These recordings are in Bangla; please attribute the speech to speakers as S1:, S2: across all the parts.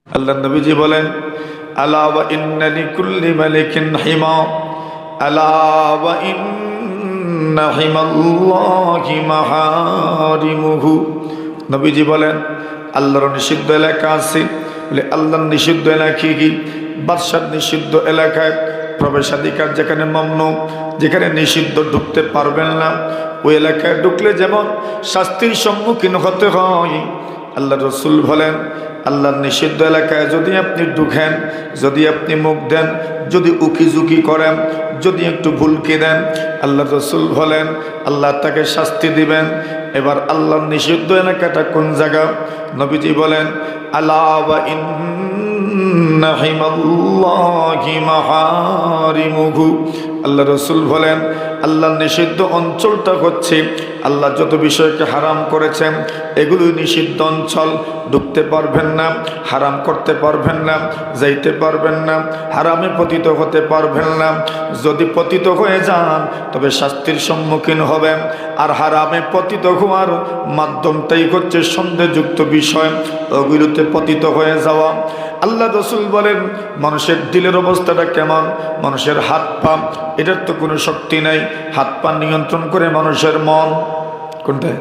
S1: আল্লাহ নবীজি বলেন, আলা ওয়া ইন্না লিকুল্লি মালিকিন হিমা, আলা ওয়া ইন্না হিমাল্লাহি মাহারিমুহু। নবীজি বলেন, আল্লাহর নিষিদ্ধ এলাকা আছে। বলে আল্লাহর নিষিদ্ধ এলাকা কি? বাদশার নিষিদ্ধ এলাকায় প্রবেশাধিকার যেখানে মামনু, যেখানে নিষিদ্ধ ঢুকতে পারবেন না, ওই এলাকায় ঢুকলে যেমন শাস্তির সম্মুখীন হতে হয়, আল্লাহ রসুল বলেন আল্লাহর নিষিদ্ধ এলাকায় যদি আপনি ঢুকেন, যদি আপনি মুখ দেন, যদি উকিঝুঁকি করেন, যদি একটু ভুলকে দেন, আল্লাহ রসুল বলেন আল্লাহ তাকে শাস্তি দিবেন। এবার আল্লাহর নিষিদ্ধ এলাকাটা কোন জায়গা? নবীজি বলেন, আলা ওয়া ইন্না হিমাল্লাহি মাহারিমুহু। আল্লাহ রসুল বলেন আল্লাহর নিষিদ্ধ অঞ্চলটা হচ্ছে, আল্লাহ যত বিষয়কে হারাম করেছেন এগুলোই নিষিদ্ধ অঞ্চল। ঢুকতে পারবেন না, হারাম করতে পারবেন না, যাইতে পারবেন না, হারামে পতিত হতে পারবেন না। যদি পতিত হয়ে যান তবে শাস্তির সম্মুখীন হবেন। আর হারামে পতিত হওয়ার মাধ্যমটাই হচ্ছে সন্দেহযুক্ত বিষয়, ওগুলোতে পতিত হয়ে যাওয়া। আল্লাহ রসুল বলেন মানুষের দিলের অবস্থাটা কেমন? মানুষের হাত পা, এটার তো কোনো শক্তি নাই। হাত পা নিয়ন্ত্রণ করে মানুষের মন। কোনটায়?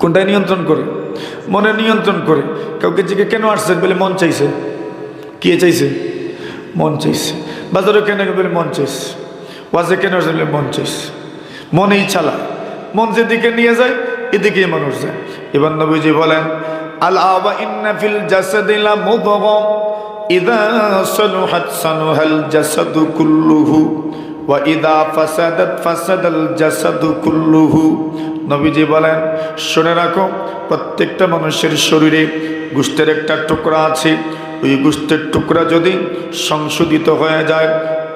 S1: কোনটায় নিয়ন্ত্রণ করে? মনে নিয়ন্ত্রণ করে। কাউকে জিজ্ঞেস কেন আসছেন? বলে মন চাইছে। কে চাইছে? মন চাইছে। বাজারে কেন? বলে মন চাইছে। ওয়াজে কেন আসছেন? বলে মন চাইছে। মনেই চালায়, মন যেদিকে নিয়ে যায় এদিকেই মানুষ যায়। এবার নবীজি বলেন, আলা ওয়া ইন্না ফিল জাসাদি লামুদগা ইযা সালুহাত সালুহাল জাসাদু কুল্লুহু ওয়া ইযা ফাসাদাত ফাসাদাল জাসাদু কুল্লুহু। নবীজি বলেন শুনে রাখো, প্রত্যেকটা মানুষের শরীরে গোশতের একটা টুকরা আছে। ওই গোশতের টুকরা যদি সংশোধিত হয়ে যায়,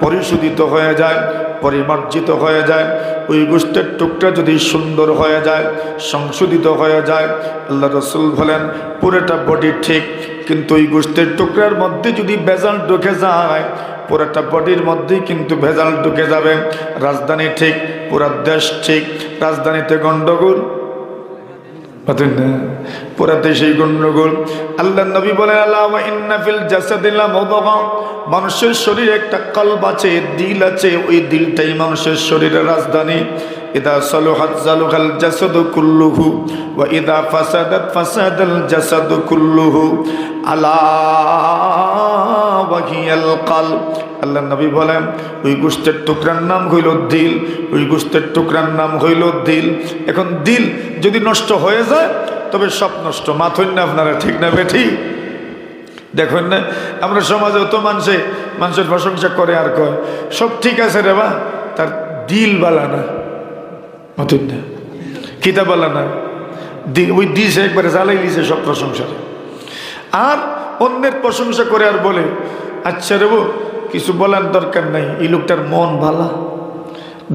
S1: পরিশোধিত হয়ে যায়, পরিমার্জিত হয়ে যায়, ওই গোশতের টুকরা যদি সুন্দর হয়ে যায়, সংশোধিত হয়ে যায়, আল্লাহ রসুল বলেন পুরোটা বডি ঠিক। কিন্তু ওই গোশতের টুকরার মধ্যে যদি ভেজাল ঢুকে যায়, পুরাটা বডির মধ্যেই কিন্তু ভেজাল ঢুকে যাবে। রাজধানী ঠিক, পুরা দেশ ঠিক, রাজধানীতে গন্ডগোল, পুরা দেশেই গন্ডগোল। আল্লাহ নবী বলেন, আল্লাহ ইন্না ফিল জাসাদি লামুদগা, মানুষের শরীরে একটা কলব আছে, দিল আছে। ওই দিলটাই মানুষের শরীরের রাজধানী। ইদা সালুহাত সালুহাল জাসাদু কুল্লুহু ওয়া ইদা ফাসাদাত ফাসাদাল জাসাদু কুল্লুহু আলা ওয়া হিয়াল কলব। আল্লাহ নবী বলেন ওই গোশতের টুকরার নাম হইল দিল। ওই গোশতের টুকরার নাম হইল দিল। এখন দিল যদি নষ্ট হয়ে যায় তবে সব নষ্ট। মাথুন না আপনারা, ঠিক না বেঠি? দেখুন না, আমরা সমাজে তো মানুষের প্রশংসা করে আর কয় সব ঠিক আছে রে বা, তার দিল বালা না। মাথুন না, কিতাব বালা না, ওই দিছে একবারে জ্বালাই দিছে সব প্রশংসা। আর অন্যের প্রশংসা করে আর বলে আচ্ছা রে বো, কিছু বলার দরকার নাই, এই লোকটার মন ভালো,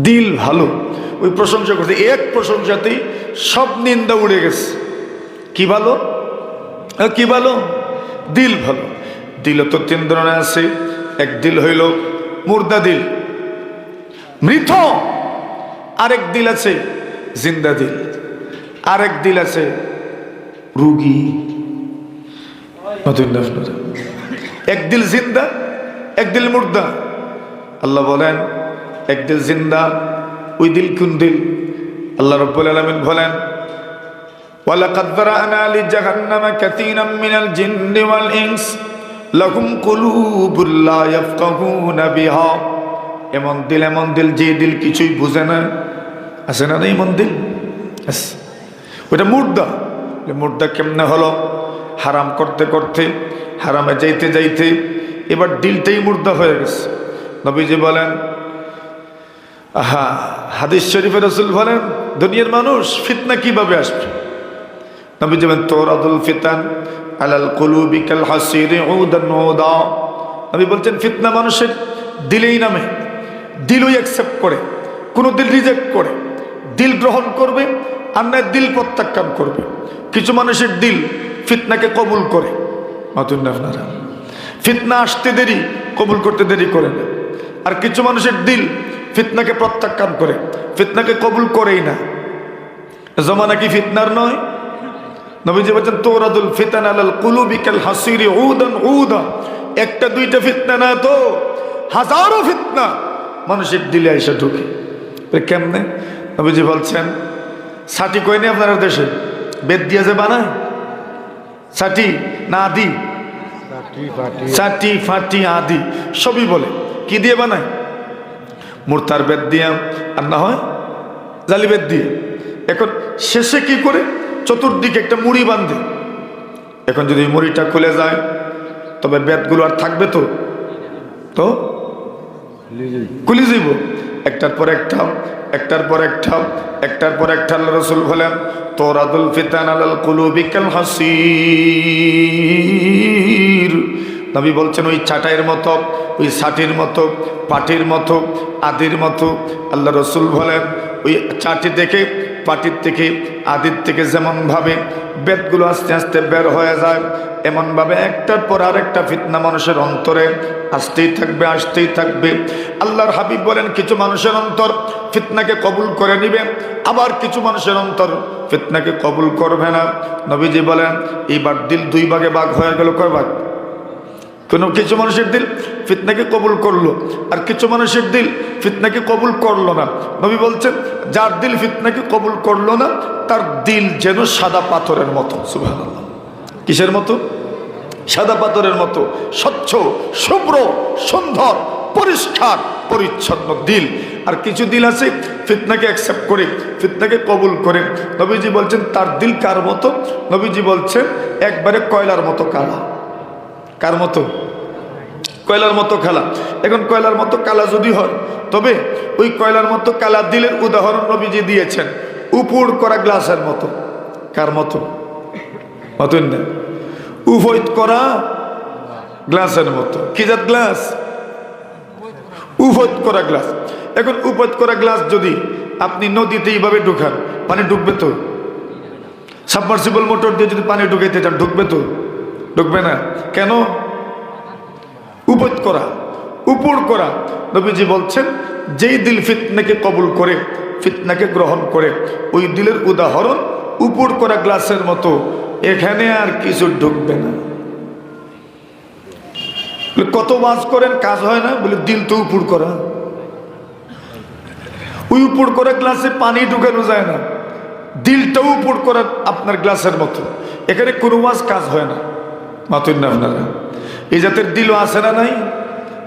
S1: দিল ভালো। ওই প্রশংসা করছে, এক প্রশংসাতেই সব নিন্দা উড়ে গেছে। কি ভালো? কি ভালো? দিল ভালো। দিল তো তিন ধরনের আছে। এক দিল হইল মুর্দা দিল, মৃত। আরেক দিল আছে জিন্দা দিল। আরেক দিল আছে রুগী। এক দিল জিন্দা, এক দিল মুর্দা। আল্লাহ বলেন এক দিল জিন্দা। ওই দিল কোন দিল? আল্লাহ রাব্বুল আলামিন বলেন, ওয়ালাকাদ যারানা লিজাহান্নামা কাসীরাম মিনাল জিন্নি ওয়াল ইনস লাহুম কুলুবুন লা ইয়াফকাহুনা বিহা। এমন দিল যে দিল কিছুই বুঝে না। আছে না এমন দিল? ওইটা মুর্দা। মুর্দা কেমনে হলো? হারাম করতে করতে, হারামে যাইতে যাইতে এবার দিলটাই মুর্দা হয়ে গেছে। নবীজি বলেন, হাদিস শরীফে রাসূল বলেন দুনিয়ার মানুষ ফিতনা কিভাবে আসবে? নবীজি বলেন তুরাদুল ফিতান আলাল কুলুবি কাল হাসিরি উদান উদা। নবী বলছেন ফিতনা মানুষের দিলেই নামে। দিলই অ্যাকসেপ্ট করে, কোন দিল রিজেক্ট করে। দিল গ্রহণ করবে আর না দিল প্রত্যাখ্যান করবে। কিছু মানুষের দিল ফিতনাকে কবুল করে। মাতুন না আপনারা, ফিতনা আসতে দেরি, কবুল করতে দেরি করে না। আর কিছু মানুষের দিল ফিতনাকে প্রত্যাখ্যান করে, ফিতনাকে কবুল করেই না। জমানা কি ফিতনার নয়? নবীজি বলেন তুরাদুল ফিতান আলাল কুলুবি কাল হাসিরি উদান উদা। একটা দুইটা ফিতনা না তো হাজারো ফিতনা মানুষের দিলে এসে ঢুকে। কেমনে? নবীজি বলছেন ছাটি কইনি আপনার দেশে বেদ দিয়ে যে বানায় ছাটি না আদি, ছাটি ফাটি আদি সবই বলে কি দিয়ে বানায়? মুর্তার বেদ দিয়ে আর না হয় জালি বেদ দিয়ে। এখন শেষে কি করে? চতুর্দিকে একটা মুড়ি বাঁধে। এখন যদি মুড়িটা খুলে যায় তবে বেদগুলো আর থাকবে তো তো খুলে যাইব একটার পর একটা, একটার পর একটা, একটার পর একটা। আল্লাহ রাসূল বলেন তুরাদুল ফিতান আলাল কুলুবি কাল হাসির। নবী বলছেন ওই চাটাইয়ের মতো, ওই ছাটির মতো, পাটির মতো, আদির মতো। আল্লাহ রাসূল বলেন ওই চাটি থেকে, পাটির থেকে, আদির থেকে যেমনভাবে বেদগুলো আস্তে আস্তে বের হয়ে যায়, এমনভাবে একটার পর আরেকটা ফিতনা মানুষের অন্তরে আসতেই থাকবে, আসতেই থাকবে। আল্লাহর হাবিব বলেন কিছু মানুষের অন্তর ফিতনাকে কবুল করে নিবে, আবার কিছু মানুষের অন্তর ফিতনাকে কবুল করবে না। নবীজি বলেন এইবার দিল দুই ভাগে ভাগ হয়ে গেল। কয় ভাগ? কোনো কিছু মানুষের দিল ফিতনাকে কবুল করলো, আর কিছু মানুষের দিল ফিতনাকে কবুল করলো না। নবী বলছেন যার দিল ফিতনাকে কবুল করলো না তার দিল যেন সাদা পাথরের মতো। সুবহানাল্লাহ। কিসের মতো? সাদা পাথরের মতো, স্বচ্ছ, শুভ্র, সুন্দর, পরিষ্কার পরিচ্ছন্ন দিল। আর কিছু দিল আছে ফিতনাকে অ্যাকসেপ্ট করে, ফিতনাকে কবুল করে। নবীজি বলছেন তার দিল কার মতো? নবীজি বলছেন একবারে কয়লার মতো কালা। কার মতো? কয়লার মতো কালা। এখন কয়লার মতো কালা যদি হয় তবে ওই কয়লার মতো কালা দিলের উদাহরণ নবীজি দিয়েছেন উপর করা গ্লাসের মতো। কার মতো? মতন না, উভৈত করা গ্লাসের মতো। কি জাত গ্লাস? উভৈত করা গ্লাস। এখন উভৈত করা গ্লাস যদি আপনি নদীতে এইভাবে ঢুকান পানি ঢুকবে তো? সাবমার্সিবল মোটর দিয়ে যদি পানি ঢুকাইতে চান ঢুকবে তো? ঢুকবে না। কেন? উপর করা, উপর করা। নবীজি বলছেন যেই দিল ফিতনাকে কবুল করে, ফিতনাকে গ্রহণ করে, ওই দিলের উদাহরণ উপর করা গ্লাসের মতো। এখানে আর কিছু ঢুকবে না। কত ওয়াজ করেন কাজ হয় না? বলে দিল তো উপর করা। ওই উপর করা গ্লাসে পানি ঢুকানো যায় না, দিলটাও উপর করা আপনার গ্লাসের মতো। এখানে কোনো ওয়াজ কাজ হয় না। মাতুন না আপনারা এই জাতের দিলও আছে না নাই?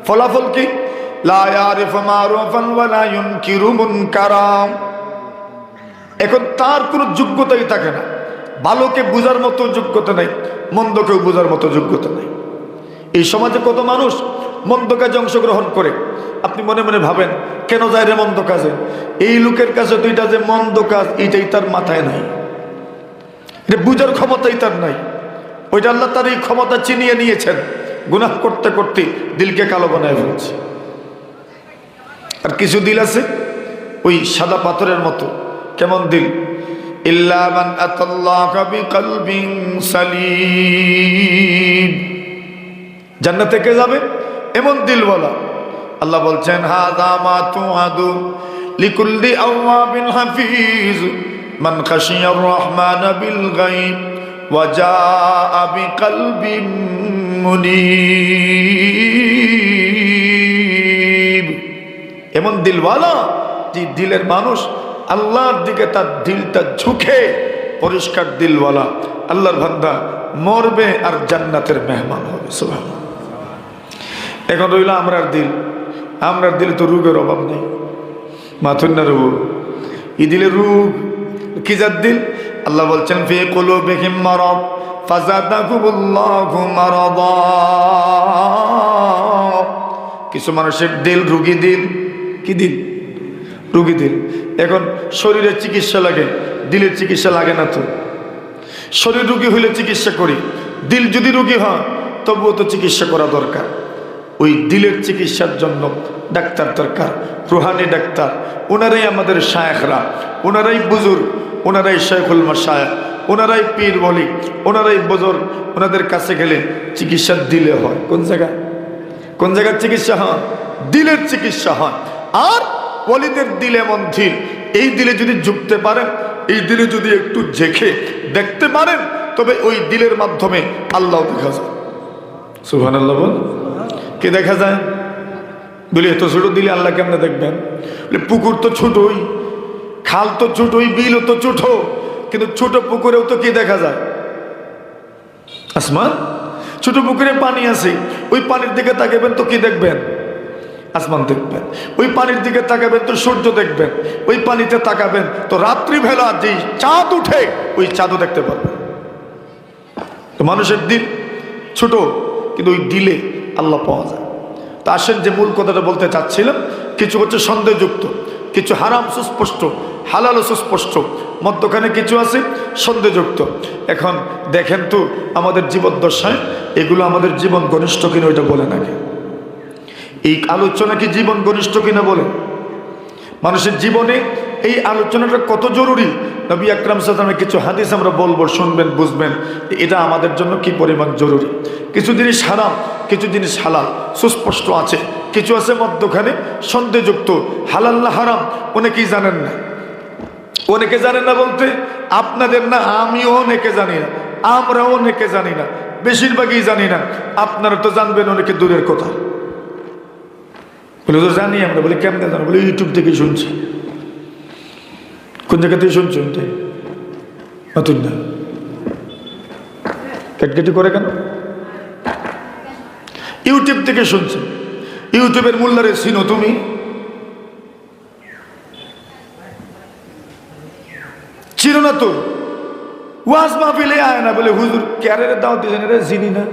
S1: ফলাফল কি? লা ইয়ারিফু মারুফান ওয়া লা ইউনকিরু মুনকারা। এখন তার কোনো যোগ্যতাই থাকে না। ভালোকে বোঝার মতো যোগ্যতা নাই, মন্দকেও বোঝার মতো যোগ্যতা নাই। এই সমাজে কত মানুষ মন্দ কাজে অংশগ্রহণ করে। আপনি মনে মনে ভাবেন কেন যায় রে মন্দ কাজে? এই লোকের কাছে তো এটা যে মন্দ কাজ এইটাই তার মাথায় নাই, এটা বুঝার ক্ষমতাই তার নাই। ওইটা আল্লাহ তার এই ক্ষমতা চিনিয়ে নিয়েছেন। গুনাহ করতে করতে দিলকে কালো বানায় ফেলছে। আর কিছু দিল আছে ওই সাদা পাথরের মতো। কেমন দিল? ইল্লা মান আতাল্লাহা বিকলবিন সালিম। জান্নাতে কে যাবে? এমন দিল বলা। আল্লাহ বলছেন হাযা মা তুআদু লিকুল্লি আওয়াবিন হাফিজ মান খাশিয়ার রহমান বিল গায়ব ওয়া জাআ বিকলবিন মুনীব। এমন দিলওয়ালা যে দিলের মানুষ আল্লাহর দিকে তার দিলটা ঝুঁকে, পরিষ্কার দিলওয়ালা আল্লাহর বান্দা মরবে আর জান্নাতের মেহমান হবে। সুবহানাল্লাহ। এখন রইল আমরার দিল। আমরার দিলে তো রোগের অভাব নেই। মাথুন না রোগ, এই দিলের রোগ। কি জাত দিল? আল্লাহ বলছেন ফি কুলুবিহিম মারাদ ফাযাদাকুমুল্লাহু মারাদা। কিছু মানুষের দিল রোগী দিল। কি দিল? রোগী দিল। এখন শরীরের চিকিৎসা লাগে, দিলের চিকিৎসা লাগে না তো? শরীর রোগী হইলে চিকিৎসা করি, দিল যদি রোগী হয় তবুও তো চিকিৎসা করা দরকার। ওই দিলের চিকিৎসার জন্য ডাক্তার দরকার, রুহানি ডাক্তার। ওনারাই আমাদের শায়েখরা, ওনারাই বুজুর্গ, ওনারাই শাইখুল মাশায়েখ, ওনারাই পীর বলি, ওনারাই বুজুর্গ। ওনাদের কাছে গেলে চিকিৎসা দিলে হয়। কোন জায়গায়? কোন জায়গার চিকিৎসা হয়? দিলের চিকিৎসা হয়। আর ওলিদের দিল এমন দিল, এই দিলে যদি ঝুঁকতে পারেন, এই দিলে যদি একটু ঝেঁকে দেখতে পারেন তবে ওই দিলের মাধ্যমে আল্লাহ দেখা যায়। সুবহানাল্লাহ বল। কে দেখা যায়? বলি এত ছোট দিলে আল্লাহ কেমনে দেখবেন? পুকুর তো ছোটই, খাল তো ছোটই, বিলও তো ছোট, কিন্তু ছোট পুকুরেও তো কি দেখা যায়? আসমান। ছোট পুকুরে পানি আছে, ওই পানির দিকে তাকাবেন তো কি দেখবেন? আসমান দেখবেন। ওই পানির দিকে তাকাবেন তো সূর্য দেখবেন। ওই পানিতে তাকাবেন তো রাত্রিবেলা যে চাঁদ উঠে ওই চাঁদও দেখতে পারবেন। তো মানুষের দিল ছোট, কিন্তু ওই দিলে আল্লাহ পাওয়া যায়। তা আসেন যে মূল কথাটা বলতে চাচ্ছিলাম, কিছু হচ্ছে সন্দেহযুক্ত, কিছু হারাম সুস্পষ্ট, হালাল সুস্পষ্ট, মধ্যখানে কিছু আছে সন্দেহযুক্ত। এখন দেখেন তো আমাদের জীবদ্দশায় এগুলো আমাদের জীবন ঘনিষ্ঠ কিনা ওইটা বলে নাকি? এই আলোচনা কি জীবন ঘনিষ্ঠ কিনা বলে? মানুষের জীবনে এই আলোচনাটা কত জরুরি, নবী আকরাম সাল্লাল্লাহু আলাইহি ওয়াসাল্লামের কিছু হাদিস আমরা বলবো, শুনবেন, বুঝবেন এটা আমাদের জন্য কি পরিমাণ জরুরি। কিছু জিনিস হারাম, কিছু জিনিস হালাল সুস্পষ্ট আছে, কিছু আছে মধ্যখানে সন্দেহযুক্ত, হালাল না হারাম অনেকেই জানেন না। অনেকে জানেন না বলতে আপনাদের না, আমিও অনেকে জানি না, আমরাও অনেকে জানি না, বেশিরভাগই জানি না। আপনারা তো জানবেন অনেকে দূরের কথা। বলে তো জানি আমরা। বলি কেমনে জানো? বলে ইউটিউব থেকে শুনছি। কোন জায়গা থেকে শুনছি? ওইটাই নতুন না, কেটকেটি করে কেন? ইউটিউব থেকে শুনছি। ইউটিউবের মোল্লারে চিনো তুমি? চিনো না তো? ওয়াজ মাহফিলে আয় না, বলে হুজুর ক্যারের দাওয়াত দিয়েছেন, এটা চিনি না।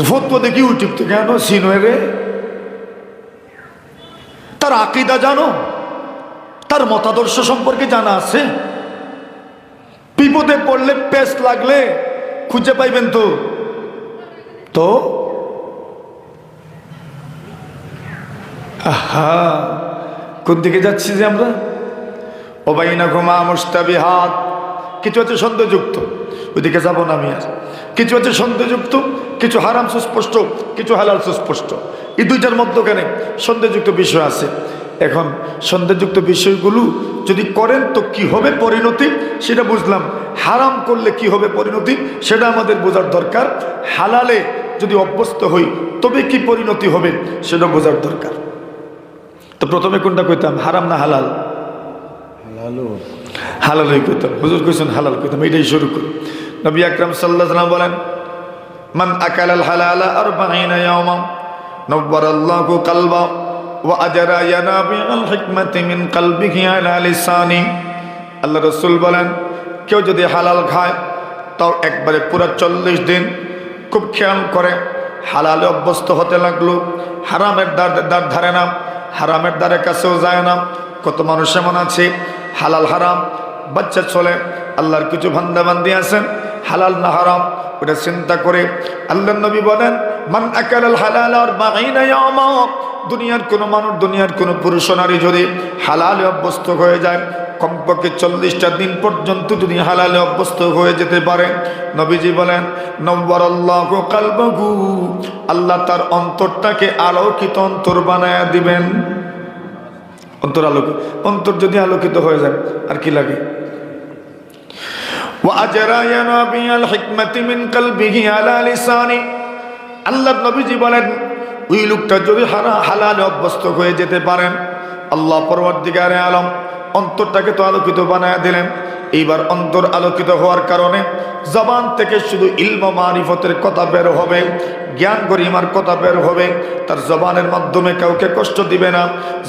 S1: ফতোয়া দেখি ইউটিউব থেকে আনো, চিনো রে? তার আকীদা জানো? তার মতাদর্শ সম্পর্কে জানা আছে? বিপদে পড়লে, পেস লাগলে খুঁজে পাইবেন তো। তো আহা, কোন দিকে যাচ্ছি যে আমরা? ওবাইনাকুমা মুস্তাবিহাত, কিছু আছে সন্দেহযুক্ত, ওইদিকে যাবো না আমি আর। কিছু আছে সন্দেহযুক্ত, কিছু হারাম সুস্পষ্ট, কিছু হালাল সুস্পষ্ট। এই দুইটার মধ্যখানে সন্দেহযুক্ত বিষয় আছে। এখন সন্দেহযুক্ত বিষয়গুলো যদি করেন তো কি হবে পরিণতি সেটা বুঝলাম, হারাম করলে কি হবে পরিণতি সেটা আমাদের বোঝার দরকার। হালালে যদি অভ্যস্ত হই তবে কি পরিণতি হবে সেটা বোঝার দরকার। তো প্রথমে কোনটা কইতাম, হারাম না হালাল? হালালই কইতাম। হুজুর কইছেন হালাল কইতাম, এটাই শুরু করি। নবী আকরাম সাল্লাল্লাহু আলাইহি ওয়াসাল্লাম বলেন, মান আকালাল হালালা 40 ইয়াওমা নব্বারাল্লাহু কলবা ওয়া আজরা ইয়ানাবিআল হিকমাতি মিন কলবিহি আলা লিসানি। আল্লাহ রাসূল বলেন, কেউ যদি হালাল খায় তাও একবারে পুরো 40 দিন খুব খেয়াল করে হালালে অভ্যস্ত হতে লাগলো, হারামের দ্বার ধারে না, হারামের দ্বারে কাছেও যায় না। কত মানুষ এমন আছে হালাল হারাম বাচ্চা চলে, আল্লাহর কিছু বান্দাবান্দি আছেন হালাল না হারাম ওটা চিন্তা করে। আল্লাহর নবী বলেন, মান আকালাল হালাল 40 ইয়াওমা, দুনিয়ার কোনো মানুষ, দুনিয়ার কোনো পুরুষ নারী যদি হালালে অভ্যস্ত হয়ে যায়, কমপক্ষে 40টা দিন পর্যন্ত যদি হালালে অভ্যস্ত হয়ে যেতে পারে, নবীজি বলেন নব্বারাল্লাহু কলবাহু, আল্লাহ তার অন্তরটাকে আলোকিত অন্তর বানায়া দিবেন। অন্তর আলোকিত, অন্তর যদি আলোকিত হয়ে যায় আর কি লাগে? ওয়া আজরা ইয়ানাবিআল হিকমাতি মিন কলবিহি আলা লিসানি। আল্লাহ নবীজি বলেন, ওই লোকটা যদি হালালে অভ্যস্ত হয়ে যেতে পারেন, আল্লাহ পরওয়ারদিগারে আলম অন্তরটাকে তো আলোকিত বানায় দিলেন। এইবার অন্তর আলোকিত হওয়ার কারণে জবান থেকে শুধু ইলম মারিফতের কথা বের হবে, জ্ঞান গরিমার কথা বের হবে। তার জবানের মাধ্যমে কাউকে কষ্ট দিবে না,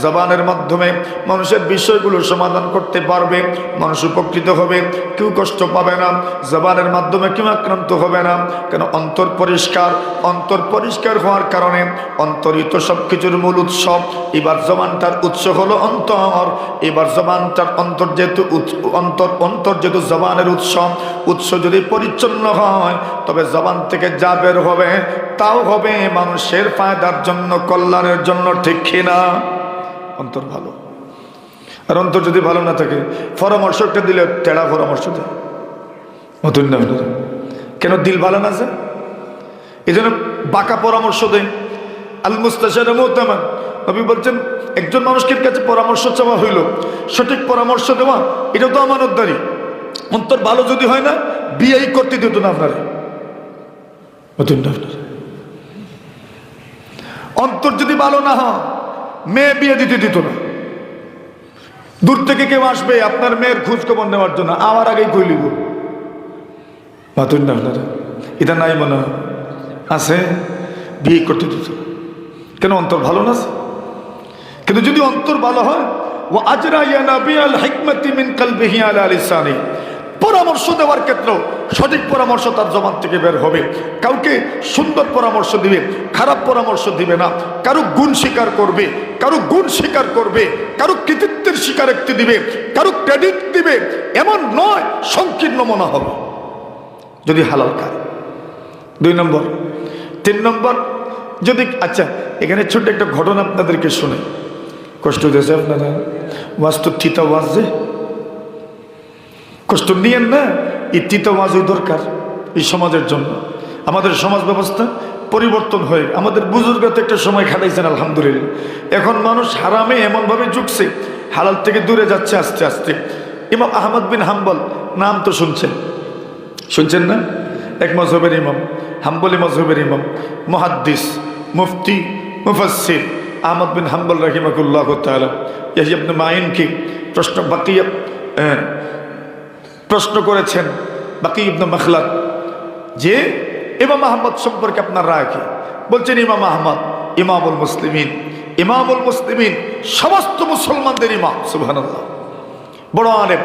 S1: জবানের মাধ্যমে মানুষের বিষয়গুলো সমাধান করতে পারবে, মানুষ উপকৃত হবে, কেউ কষ্ট পাবে না, জবানের মাধ্যমে কেউ আক্রান্ত হবে না। কেন? অন্তর পরিষ্কার। অন্তর পরিষ্কার হওয়ার কারণে অন্তরিত সব কিছুর মূল উৎসব। এবার জবানটার উৎস হলো অন্তর। এবার জবানটার অন্তর যেহেতু অন্তর যেহেতু জবানের উৎস যদি পরিচ্ছন্ন হয় তবে জবান থেকে যা বের হবে তাও হবে মানুষের ফায়দার জন্য, কল্যাণের জন্য, ঠিক কিনা? অন্তর ভালো। আর অন্তর যদি ভালো না থাকে, পরামর্শটা দিলে তেড়া পরামর্শ দেয়, নতুন না। কেন? দিল ভালো না আছে, এই জন্য বাঁকা পরামর্শ দেয়। আল মুস্তাশার মুতামান, নবী বলছেন একজন মানুষের কাছে পরামর্শ চাওয়া হইল, সঠিক পরামর্শ দেওয়া এটাও তো আমানতদারি। অন্তর ভালো যদি হয় না, বিয়েই করতে দিত না আপনারা। অন্তর যদি ভালো না হয়, মেয়ে বিয়ে দিতে দিত না। দূর থেকে কেউ আসবে আপনার মেয়ের খোঁজ খবর নেওয়ার জন্য, আমার আগেই কই লিব মাতুন না আপনারা। এটা নাই মনে হয় আছে, বিয়ে করতে দিত না। কেন? অন্তর ভালো না। কিন্তু যদি অন্তর ভালো হয়, ও আজরা ইয়া নাবিয়াল হিকমাতি মিন কলবিহি আলা লিসানি, পরামর্শ দেওয়ার ক্ষেত্রে সঠিক পরামর্শ তার জবান থেকে বের হবে। কাউকে সুন্দর পরামর্শ দিবে, খারাপ পরামর্শ দিবে না। কারো গুণ স্বীকার করবে, কারো গুণ স্বীকার করবে, কারো কৃতিত্বের স্বীকারোক্তি দিবে, কারো ক্রেডিট দিবে, এমন নয় সংকীর্ণ মনে হবে যদি হালাল খায়। 2 নম্বর। 3 নম্বর, যদি আচ্ছা এখানে ছোট্ট একটা ঘটনা আপনাদেরকে শুনে কষ্ট দিয়েছে আপনারা। ওয়াজ তো তিতা ওয়াজ, যে কষ্ট নিয়েন না, এই তিতা ওয়াজই দরকার এই সমাজের জন্য। আমাদের সমাজ ব্যবস্থা পরিবর্তন হয়ে, আমাদের বুজুর্গরা তো একটা সময় খাটাইছেন আলহামদুলিল্লাহ। এখন মানুষ হারামে এমনভাবে ঝুঁকছে, হালাল থেকে দূরে যাচ্ছে আস্তে আস্তে। ইমাম আহমদ বিন হাম্বল নাম তো শুনছেন না? এক মযহবের ইমাম, হাম্বলি মযহবের ইমাম, মুহাদ্দিস, মুফতি, মুফাসসির আহমদ বিন হাম্বল রাহিমাহুল্লাহ তাআলা ইয়াহইয়া ইবনে মাইনকে প্রশ্ন করেছেন বাকি ইবনে মাখলাদ যে ইমাম আহমদ সম্পর্কে আপনার রায় কি? বলছেন ইমাম আহমদ ইমামুল মুসলিমিন, সমস্ত মুসলমানদের ইমাম। সুবহানাল্লাহ। বড় আলেম,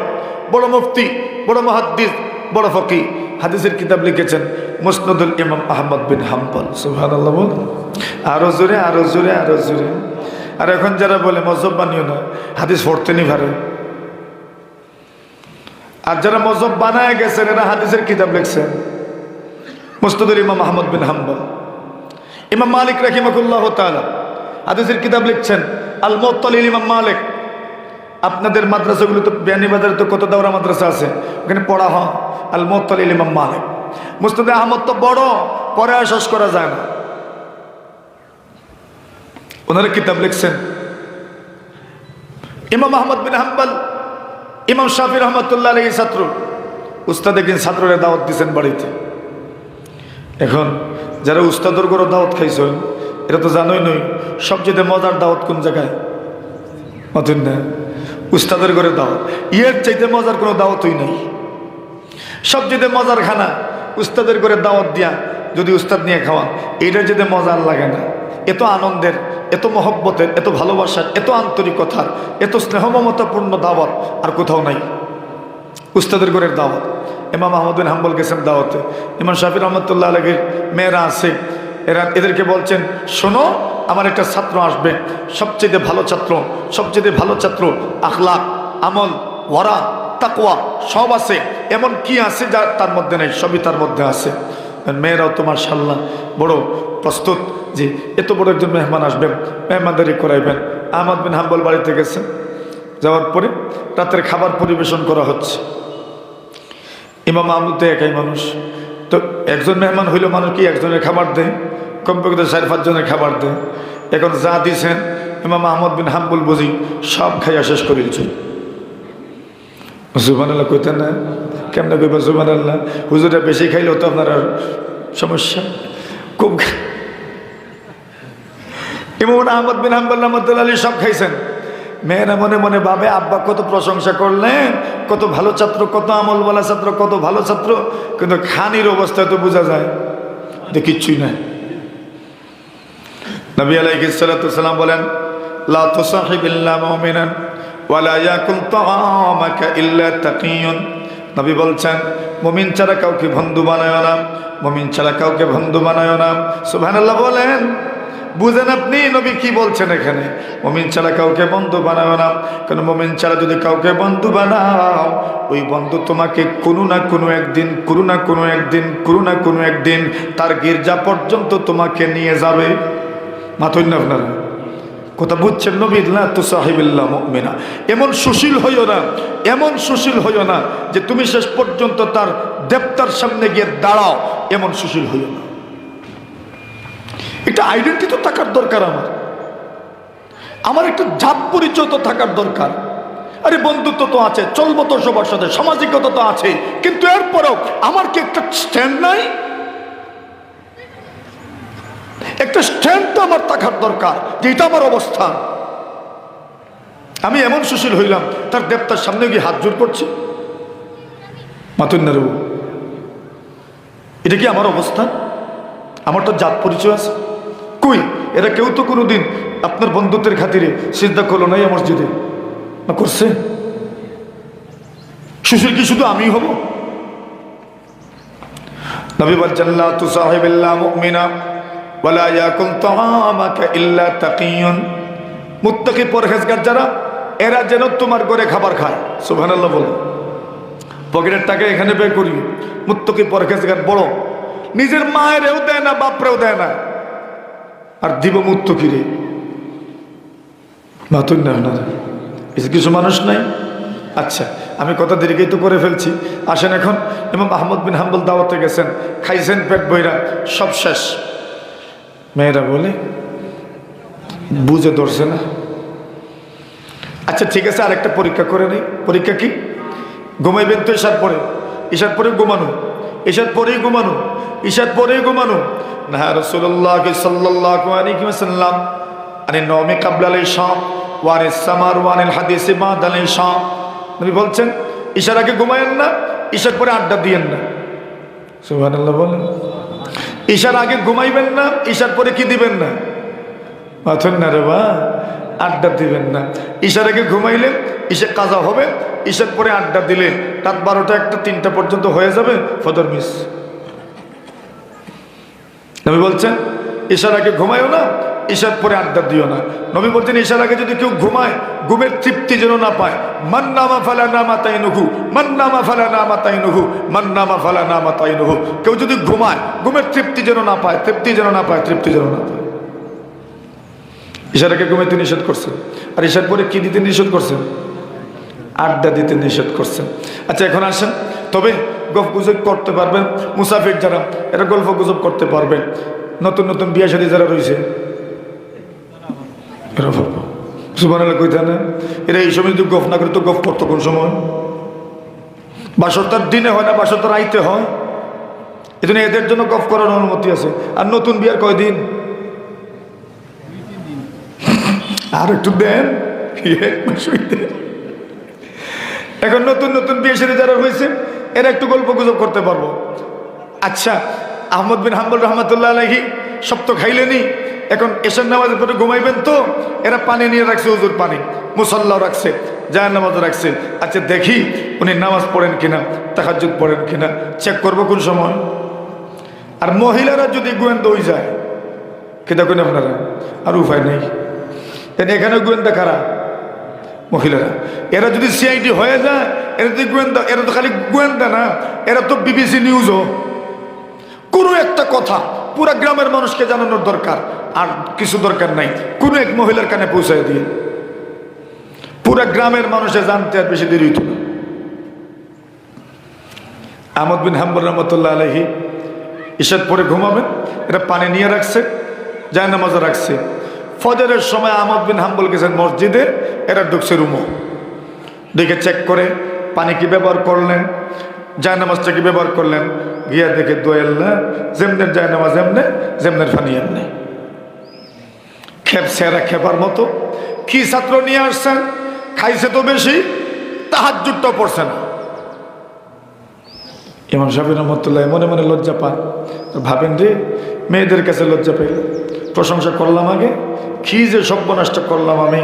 S1: বড় মুফতি, বড় মুহাদ্দিস, বড় ফকিহ। হাদিসের কিতাব লিখেছেন মুসনাদুল ইমাম আহমদ বিন হাম্বল। সুবহানাল্লাহ। বল আরো জোরে, আরো জোরে, আরো জোরে। আর এখন যারা বলে মযহব বানিও না, হাদিস পড়তে নি পারে। আর যারা মযহব বানায় গেছেন এরা হাদিসের কিতাব লিখছেন। মুসনাদুল ইমাম আহমদ বিন হাম্বল। ইমাম মালিক রাহিমাহুল্লাহ তাআলা হাদিসের কিতাব লিখছেন আল মুত্তালিল ইমাম মালিক। আপনাদের মাদ্রাসাগুলো তো বিয়ানীবাজারে তো কত দাওরা মাদ্রাসা আছে, ওখানে পড়া হয় আল মুত্তালিল ইমাম মালিক। মুসনাদ আহমদ তো বড়, পরে শেষ করা যায় না। ওনারা কিতাব লিখছেন। ইমাম আহমদ বিন হাম্বল ইমাম শাফি রহমাতুল্লাহ আলাইহির ছাত্র। উস্তাদ একদিন ছাত্ররা দাওয়াত দিয়েছেন বাড়িতে। এখন যারা উস্তাদের করে দাওয়াত খাইছেন এটা তো জানোই নই, সবচেয়ে মজার দাওয়াত কোন জায়গায়? মতন না, উস্তাদের করে দাওয়াত। এর চাইতে মজার কোনো দাওয়াতই নেই। সবচেয়ে মজার খানা উস্তাদের করে দাওয়াত দিয়া যদি উস্তাদ নিয়ে খাওয়ান, এইটার যেতে মজার লাগে না। এত আনন্দের, এত মহব্বতের, এত ভালোবাসার, এত আন্তরিকতার, এত স্নেহমমতাপূর্ণ দাওয়াত আর কোথাও নাই। উস্তাদের করে দাওয়াত। ইমাম আহমদ বিন হাম্বল গেছেন দাওয়াতে। ইমাম শাফি রহমতুল্লাহ আলাইহির মেয়েরা আছে, এদেরকে বলছেন শোনো আমার একটা ছাত্র আসবে, সবচেয়ে ভালো ছাত্র, আখলাক, আমল, ওয়ারা, তাকওয়া সব আছে, এমন কি আছে যা তার মধ্যে নেই? সবই তার মধ্যে আছে। মেয়েরাও তো মাশাআল্লাহ বড় প্রস্তুত যে এত বড় একজন মেহমান আসবেন, মেহমানদারি করাইবেন। আহমদ বিন হাম্বল বাড়িতে গেছেন, যাওয়ার পরে রাতের খাবার পরিবেশন করা হচ্ছে। ইমাম আহমদ তো একাই মানুষ, তো একজন মেহমান হইলে মানুষ কি একজনের খাবার দেয়? কমপক্ষে 4-5 জনের খাবার দেয়। এখন যা দিয়েছেন ইমাম আহমদ বিন হাম্বল বুঝি সব খাইয়া শেষ করে দিচ্ছেন। সুবহানাল্লাহ কইতেন না? কেমনে কইবা সুবহানাল্লাহ? হুজুরা বেশি খাইলেও তো আপনার সমস্যা। খুব ইমাম আহমদ বিন হাম্বল রহমাতুল্লাহ আলাইহি সব খাইছেন। মেয়েরা মনে মনে ভাবে আব্বা কত প্রশংসা করলেন, কত ভালো ছাত্র, কত আমলওয়ালা ছাত্র, কত ভালো ছাত্র। কিন্তু খানির অবস্থায় তো বোঝা যায় যে কিচ্ছুই নাই। নবী আলাইহিস সালাতু ওয়াসালাম বলেন লা তুসাহিবিল্লা মুমিনান ওয়ালা ইয়াকুল তাআমাকা ইল্লা তাকিয়ুন। নবী বলছেন মুমিন ছাড়া কাউকে বন্ধু বানায় না, মুমিন ছাড়া কাউকে বন্ধু বানায় না। সুবহানাল্লাহ বলেন। বুঝেন আপনি নবী কি বলছেন এখানে? মুমিন ছাড়া কাউকে বন্ধু বানাও না, কারণ মুমিন ছাড়া যদি কাউকে বন্ধু বানাও, ওই বন্ধু তোমাকে কোনো না কোনো একদিন তার গির্জা পর্যন্ত তোমাকে নিয়ে যাবে। মাথুন না আপনারা কথা বুঝছেন? নবী লা তুসাহিবিল্লাহ মুমিনা, এমন সুশীল হইও না যে তুমি শেষ পর্যন্ত তার দেবতার সামনে গিয়ে দাঁড়াও, এমন সুশীল হইও না। একটা আইডেন্টি তো থাকার দরকার, আমার একটা জাত পরিচয় তো থাকার দরকার। আরে বন্ধুত্ব তো আছে, চলবো তো সবার সাথে, সামাজিকতা তো আছে, কিন্তু এরপরেও আমার কি একটা স্ট্যান্ড নাই? একটা স্ট্যান্ড তো আমার থাকার দরকার, যে এটা আমার অবস্থান। আমি এমন সুশীল হইলাম, তার দেবতার সামনে গিয়ে হাত জোর করছি, মাতুন না রে, এটা কি আমার অবস্থান? আমার তো জাত পরিচয় আছে। কই, এরা কেউ তো কোনোদিন আপনার বন্ধুত্বের খাতিরে সিজদা করলো নাই মসজিদে, না করছে? সুশীল কি শুধু আমি হব? নবী বলেন, লা তুসাহিবিল্লা মুমিনা ওয়ালা ইয়াকুল তাআমাকা ইল্লা তাকিয়ুন। মুত্তাকি পরহেজগার যারা, এরা যেন তোমার ঘরে খাবার খায়। সুবহানাল্লাহ বলেন। পকেটের টাকা এখানে বের করি। মুত্তাকি পরহেজগার বড়, নিজের মায়েরও দেয় না, বাপরেও দেয় না, আর দিব মুত্তাকিরে। মাতুন না না, কিছু মানুষ নাই। আচ্ছা, আমি কথা দীর্ঘই তো করে ফেলছি, আসেন এখন। ইমাম আহমদ বিন হাম্বল দাওয়াতে গেছেন, খাইছেন পেট বইরা, সব শেষ। মেয়েরা বলে বুঝে ধরছে না। আচ্ছা ঠিক আছে, আরেকটা পরীক্ষা করে নেই। পরীক্ষা কি? ঘুমাইবেন তো ঈশার পরে, ঈশার পরে ঘুমানো, ঈশার পরেই ঘুমানো, ঈশার পরেই ঘুমানো না। রাসূলুল্লাহ সাল্লাল্লাহু আলাইহি ওয়াসাল্লাম আনি নওমি ক্বাবলাল ইশা ওয়া আনিস সামার ওয়া আনিল হাদিসি বাদাল ইশা। নবী বলছেন, ঈশার আগে ঘুমায়েন না, ঈশার পরে আড্ডা দিয়েন না। সুবহানাল্লাহ বলেন। ঈশার আগে ঘুমাইবেন না, ঈশার পরে কি দিবেন না? মাথুন না রে বা, আড্ডা দিবেন না। ঈশার আগে ঘুমাইলে ঈশা কাজা হবে, ঈশার পরে আড্ডা দিলে রাত 12টা 1টা 3টা পর্যন্ত হয়ে যাবে, ফজর মিস। নবী বলছেন, ঈশার আগে ঘুমায়ও না, ঈশার পরে আড্ডা দিও না। নবী বলছেন, ঈশার আগে যদি কেউ ঘুমায়, ঘুমের তৃপ্তি যেন না পায়। মান নামা ফালা নামা তাইনুহু, মান নামা ফালা নামা তাইনুহু, মান নামা ফালা নামা তাইনুহু। কেউ যদি ঘুমায়, ঘুমের তৃপ্তি যেন না পায়, তৃপ্তি যেন না পায়, তৃপ্তি যেন না পায়। ঈশার আগে ঘুমাইতে নিষেধ করছেন, আর ঈশার পরে কি দিতে নিষেধ করছেন? আড্ডা দিতে নিষেধ করছেন। আচ্ছা এখন আসেন, তবে গল্প গুজব করতে পারবেন মুসাফির যারা, এরা গল্প গুজব করতে পারবেন। নতুন নতুন বিয়ে শাদী যারা রয়েছে, সুবহানাল্লাহ কইতে না, এরা এই সময় যদি গফ না করে তো গফ করতো কোন সময়? বাসরটার দিনে হয় না, বাসরটার আইতে হয়। এই জন্য এদের জন্য গফ করার অনুমতি আছে। আর নতুন বিয়ার কয়দিন? আর একটু দেন, এখন নতুন নতুন বিয়ে শাদী যারা হয়েছে, এরা একটু গল্প গুজব করতে পারবো। আচ্ছা, আহমদ বিন হাম্বল রহমাতুল্লাহ আলাইহি সব তো খাইলেনি, এখন এশার নামাজের পরে ঘুমাইবেন তো, এরা পানি নিয়ে রাখছে, হুজুর পানি, মুসাল্লাও রাখছে, জায়ের নামাজও রাখছে। আচ্ছা দেখি উনি নামাজ পড়েন কিনা, তাহাজ্জুদ পড়েন কিনা, চেক করবো কোন সময়। আর মহিলারা যদি গোয়েন্দা হয়ে যায়, কি দেখুন আপনারা, আর উপায় নেই। এখানে গোয়েন্দা কারা? মহিলারা। এরা যদি সিআইডি হয়ে যায়, এরা যদি গোয়েন্দা, এরা তো খালি গোয়েন্দা না, এরা তো বিবিসি নিউজও। কোনো একটা কথা পুরা গ্রামের মানুষকে জানানোর দরকার, আর কিছু দরকার নাই, কোনো এক মহিলার কানে পৌঁছায় দিয়ে পুরা গ্রামের মানুষে জানতে আর বেশি দেরি হইত না। আহমদ বিন হাম্বল রহমতুল্লাহ আলাইহি ঈশার পরে ঘুমাবেন, এরা পানি নিয়ে রাখছে, জায়নামাজে রাখছে। ফজরের সময় আহমদ বিন হাম্বল গেছেন মসজিদে, এরা ঢুকছে রুমও, দেখে চেক করে পানি কি ব্যবহার করলেন, জায়নামাজটা কি ব্যবহার করলেন, গিয়া দেখে দোয়েল্লা যেমনের জায়নামাজ এমনে, যেমনের পানি এমনে। খেপছে এরা, খেপার মতো। কি ছাত্র নিয়ে আসছেন, খাইছে তো বেশি, তাহাজ্জুদটাও পড়ছে না। ইমাম শাফিঈ রহমাতুল্লাহ মনে মনে লজ্জা পান, ভাবেন রে মেয়েদের কাছে লজ্জা পেল, প্রশংসা করলাম আগে, কি যে সর্বনাশটা করলাম আমি।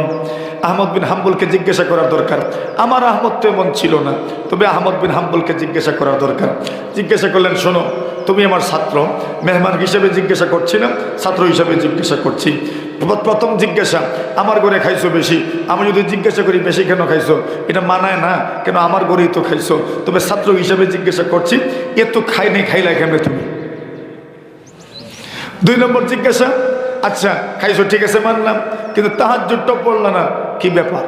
S1: আহমদ বিন হাম্বলকে জিজ্ঞাসা করার দরকার। আমার আহমদ তো এমন ছিল না, তবে আহমদ বিন হাম্বলকে জিজ্ঞাসা করার দরকার। জিজ্ঞাসা করলেন, শোনো তুমি আমার ছাত্র, মেহমান হিসেবে জিজ্ঞাসা করছি না, ছাত্র হিসেবে জিজ্ঞাসা করছি। প্রথম জিজ্ঞাসা, আমার ঘরে খাইছো বেশি। আমি যদি জিজ্ঞাসা করি বেশি কেন খাইছো, এটা মানায় না, কেন আমার ঘরেই তো খাইছো। তবে ছাত্র হিসেবে জিজ্ঞাসা করছি, এ তো খাই নেই, খাইলা কেমনে তুমি? 2 নম্বর জিজ্ঞাসা, আচ্ছা খাইছো ঠিক আছে মানলাম, কিন্তু তাহাজ্জুদটা পড়লা না, কি ব্যাপার?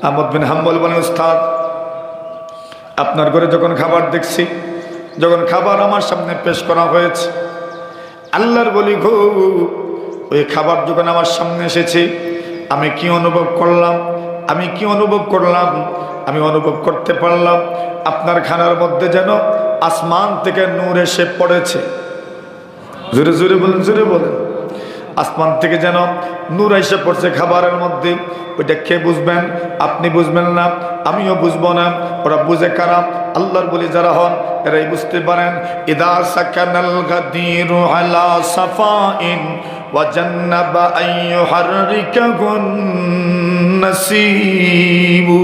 S1: আহমদ বিন হাম্বল বলেন, উস্তাদ আপনার ঘরে যখন খাবার দেখছি, যখন খাবার আমার সামনে পেশ করা হয়েছে, আল্লাহর বলি গো, ওই খাবার যখন আমার সামনে এসেছে, আমি কি অনুভব করলাম? আমি কি অনুভব করলাম? আমি অনুভব করতে পারলাম আপনার খানার মধ্যে যেন আসমান থেকে নূর এসে পড়েছে। জোরে জোরে বলেন, জোরে বলেন। আসমান থেকে যেন নূর এসে পড়ছে খাবারের মধ্যে। ওইটা কে বুঝবেন? আপনি বুঝবেন না, আমিও বুঝবো না। ওরা বুঝে কারা? আল্লাহর বলি যারা হন এরাই বুঝতে পারেন। ইদা সাকানাল গাদিরু আলা সাফাইন ওয়া জান্নাবা আইয়ুহাররিকাহুন নাসিবু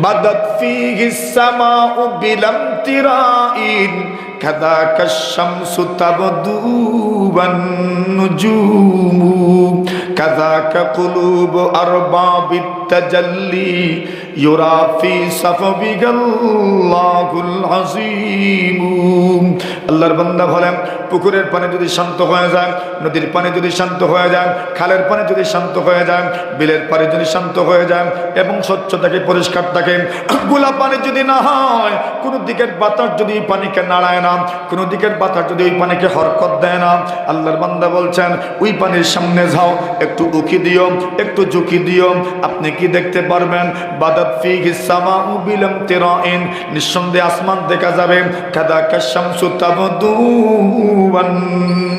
S1: বাদাত ফিহিস সামাউ বিলামতিরাইন কাযাকা শামসু তাবদু ওয়ান নুজুমু কাযাকা কুলুবু আরবাবিত তাজাল্লি ইউরা ফি সাফবিগাল্লাহুল আযীম। আল্লাহর বান্দা বলেন, পুকুরের পানি যদি শান্ত হয়ে যায়, নদীর পানি যদি শান্ত হয়ে যায়, খালের পানি যদি শান্ত হয়ে যায়, বিলের পানি যদি শান্ত হয়ে যায় এবং স্বচ্ছ থাকে, পরিষ্কার থাকে, গোলা পানি যদি না হয়, কোনো দিকের বাতাস যদি পানিকে নাড়ায় না, কোনো দিকের বাতাস যদি ওই পানিকে হরকত দেয় না, আল্লাহর বান্দা বলছেন ওই পানির সামনে যাও, একটু উকি দিও, একটু ঝুঁকি দিও, আপনি কি দেখতে পারবেন? বাদাত ফিহিস সামাউ বিলামতিরাইন, নিঃসন্দেহে আসমান দেখা যাবে। কাযাকা শামসু তাবদু ওয়ান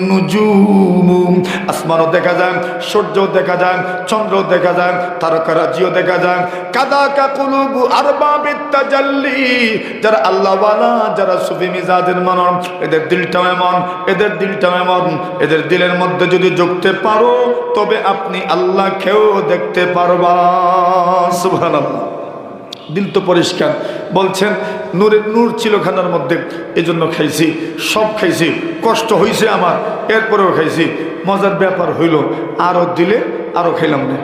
S1: নুজুমু, আসমানও দেখা যায়, সূর্যও দেখা যায়, চন্দ্রও দেখা যায়, তারকারাজিও দেখা যায়। কাযাকা কুলুবু আরবাবিত তাজাল্লি, যারা আল্লাহওয়ালা, যারা সুফি মিজাজের মানুষ, এদের দিলটাও এমন, এদের দিলটাও এমন, এদের দিলের মধ্যে যদি ঢুকতে পারো তবে আপনি আল্লাহকেও দেখতে পারবা। সুবহানাল্লাহ। দিল তো পরিষ্কার। বলছেন নূরের নূর ছিল খানার মধ্যে, এজন্য খাইছি, সব খাইছি, কষ্ট হইছে আমার, এরপরেও খাইছি। মজার ব্যাপার হইল আরো দিলে আরো খাইলাম না।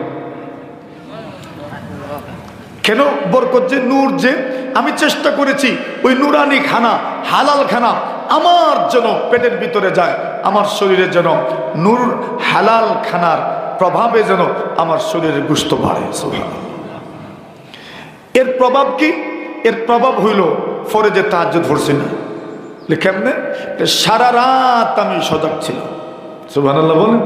S1: কেন? বরকত যে, নূর যে, আমি চেষ্টা করেছি ওই নুরানি খানা, হালাল খানা আমার যেন পেটের ভিতরে যায়, আমার শরীরে যেন নূর হালাল খানার প্রভাবে যেন আমার শরীরের গোশত বাড়ে। সুবহানাল্লাহ। এর প্রভাব কি? এর প্রভাব হইল ফরজে তাহাজ্জুদ পড়ছি না। কেমনে? সারা রাত আমি সজাগ ছিলাম। সুবহানাল্লাহ বলেন।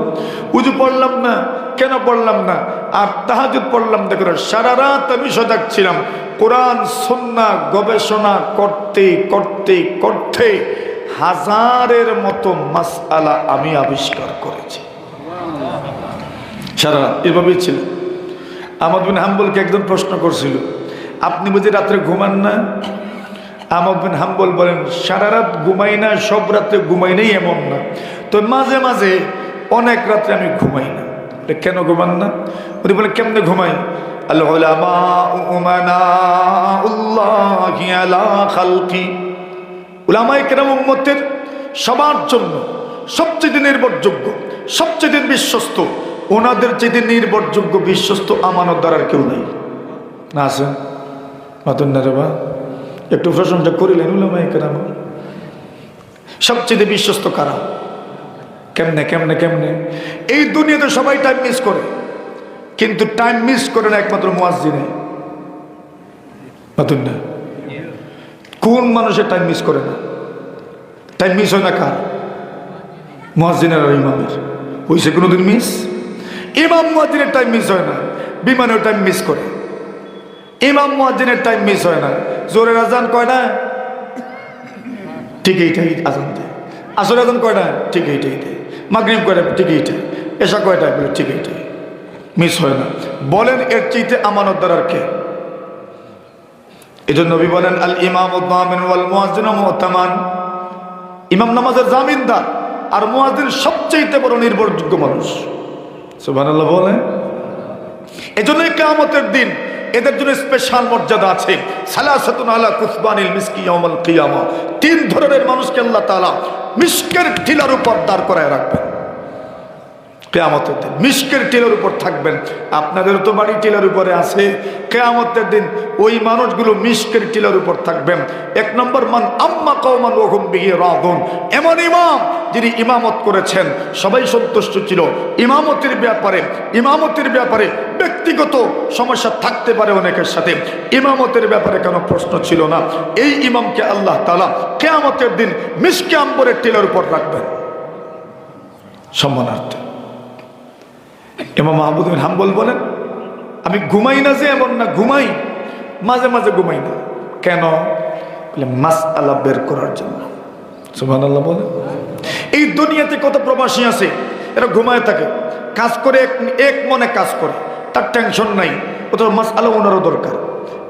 S1: উযু পড়লাম না, কেন পড়লাম না? আর তাহাজ্জুদ পড়লাম দেখো, সারা রাত আমি সজাগ ছিলাম। কোরআন সুন্নাহ গবেষণা করতে করতে করতে হাজারের মতো মাসআলা আমি আবিষ্কার করেছি। সারা রাত এভাবেই ছিল। আহমদ বিন হাম্বলকে একজন প্রশ্ন করছিল, আপনি বুঝি রাত্রে ঘুমান না? আহমদ বিন হাম্বল বলেন, সারা রাত ঘুমাই না, সব রাত্রে ঘুমাই নাই এমন না, তো মাঝে মাঝে অনেক রাত্রে আমি ঘুমাই না। কেন ঘুমান না? উনি বলে, কেমনে ঘুমাই? আল উলামা উমানাউল্লাহি আলা খালকি, উলামায়ে কেরাম উম্মতের সবার জন্য সবচেয়ে নির্ভরযোগ্য, সবচেয়ে বিশ্বস্ত, ওনাদের চেয়ে নির্ভরযোগ্য বিশ্বস্ত আমানতদার আর কেউ নাই। না আছে? মাতুন না রে বা, একটু প্রশংসা করিলেন উলামায়ে কেরাম। সবচেয়ে বিশ্বস্ত কারা? কেমনে কেমনে কেমনে? এই দুনিয়াতে সবাই টাইম মিস করে, কিন্তু টাইম মিস করে না একমাত্র মুয়াজ্জিনে। মাতুন না? কোন মানুষের টাইম মিস করে না? টাইম মিস হয় না কার? মুয়াজ্জিনের আর ইমামের। হইছে কোনোদিন মিস? ইমাম মুয়াজ্জিনের টাইম মিস হয় না, বিমানের টাইম মিস করে। ইমাম মুয়াজ্জিনের টাইম মিস হয় না। জোরের আজান কয়টা? ঠিক এইটাই আজান দেয়। আসরের আজান কয়টা? ঠিক এইটাই দেয়। মাগরিব কয়টা? ঠিক এইটাই। এশা কয়টা? ঠিক এইটাই। মিস হয় না। বলেন এর চাইতে আমানতদার আর কে? এই জন্য নবী বলেন, আল ইমামু দামিন ওয়াল মুয়াজ্জিনু মু'তামান। ইমাম নামাজের জামিনদার আর মুয়াজ্জিন সবচেয়ে বড় নির্ভরযোগ্য মানুষ। সুবহানাল্লাহ বলেন। এজন্য কিয়ামতের দিন এদের জন্য স্পেশাল মর্যাদা আছে। সালাসাতুন আলা কুসবানিল মিসকি ইয়াউমাল কিয়ামা, তিন ধরনের মানুষকে আল্লাহ তাআলা মিশকের টিলার উপর দাঁড় করায় রাখবেন কিয়ামতের দিন। মিশকের টিলার উপর থাকবেন। আপনাদেরও তো বাড়ি টিলার উপরে আছে। কিয়ামতের দিন ওই মানুষগুলো মিশকের টিলার উপর থাকবেন। এক নম্বর, মান আম্মা কওমান ওয়া হুম বিহি রাদুন, এমন ইমাম যিনি ইমামত করেছেন, সবাই সন্তুষ্ট ছিল। ইমামতের ব্যাপারে ব্যক্তিগত সমস্যা থাকতে পারে অনেকের সাথে, ইমামতের ব্যাপারে কোনো প্রশ্ন ছিল না। এই ইমামকে আল্লাহ তাআলা কিয়ামতের দিন মিশকে আম্বরের টিলার উপর রাখবেন সম্মানার্থে। ইমাম আহমদ বিন হাম্বল বলেন, আমি ঘুমাই না যে এমন না, ঘুমাই, মাঝে মাঝে ঘুমাই না। কেন? বলে মাসআলা বের করার জন্য। সুবহানাল্লাহ বলে। এই দুনিয়াতে কত প্রবাসী আছে, এরা ঘুমায় থাকে, কাজ করে, এক মনে কাজ করে, তার টেনশন নাই, ওদের মাসআলা ওনারও দরকার,